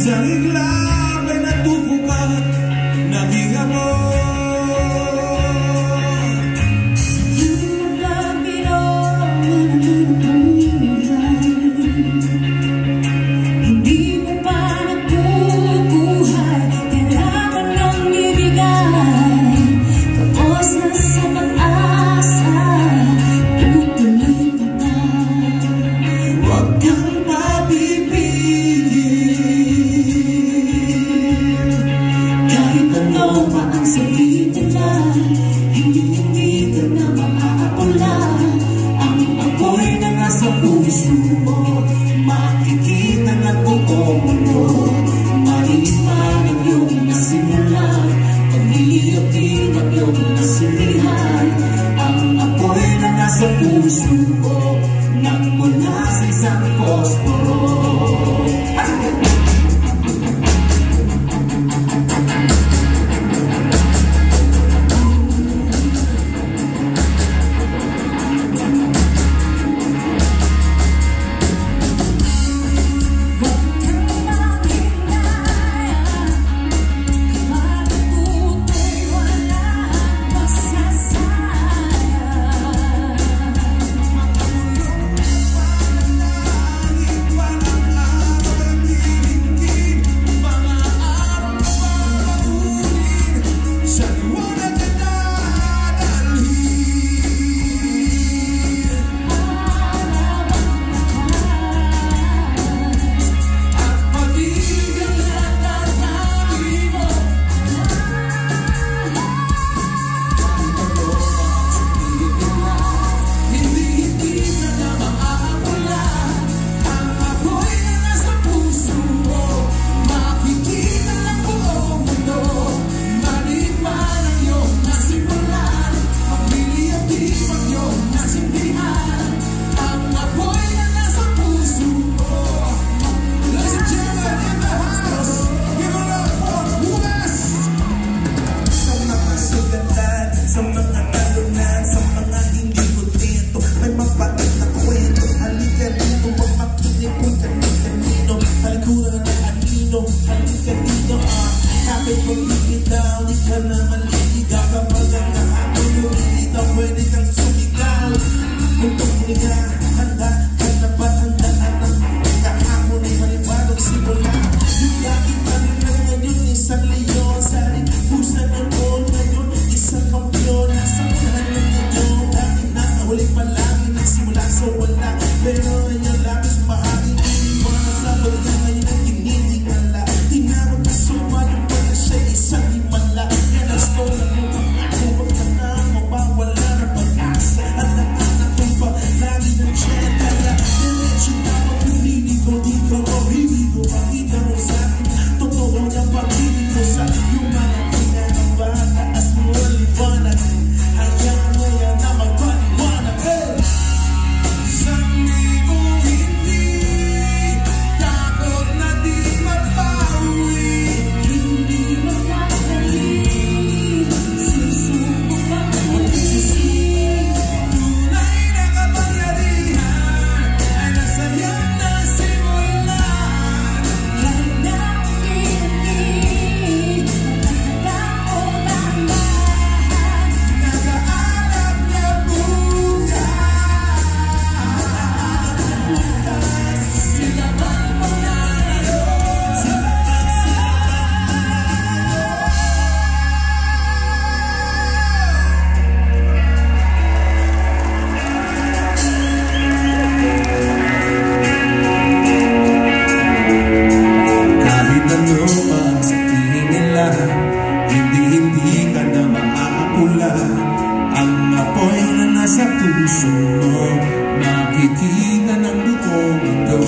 Sa iglap ay natupukat, naging amor. Sa puso ko, nagmula sa isang posporo. Kapit magbibitaw, di ka na maliligaw. Kapag ang nahabol yung ilitaw, pwede kang sumigaw. Kung tungkol ka, handa ka na ba? Handaan ang kahapon ay malibadong simula. Yung laging panilang ngayon, isang leon. Sa rimpusan ng all ngayon, isang kampiyon. Nasa unahan ng ngayon, dati nasa huli palagi nagsimula sa wala. Pero ngayon labis maaaring iniwan sa wala. Ngayon ang giniling ala. Tinawag na sumalo pala siya isang himala. Yan ang story ng pangako. Huwag ka na mawawala ng pag-asa. At naanak ko pa lagi ng chen. Kaya diretso na pag-ibig ko. Di ko ibig ko. Makita mo sa akin. Totoo na pag-ibig ko sa yung mga pinanabata. As mo liwanag. Hayaan mo yan na magpaliwanag. Sabi mo hindi takot na di mapawi. Hindi magkakali. Susuko ka magsisig. Tunay na kapangyarihan ay nasa iyong nasimulan. Kahit na hindi nakakataon ang lahat. Nag-aalap na bukas. Silaban mo na ngayon. Kahit ano pa ang sabihin nila, hindi ka na maaapula. Ang apoy na nasa puso mo, nakikita ng buong mundo.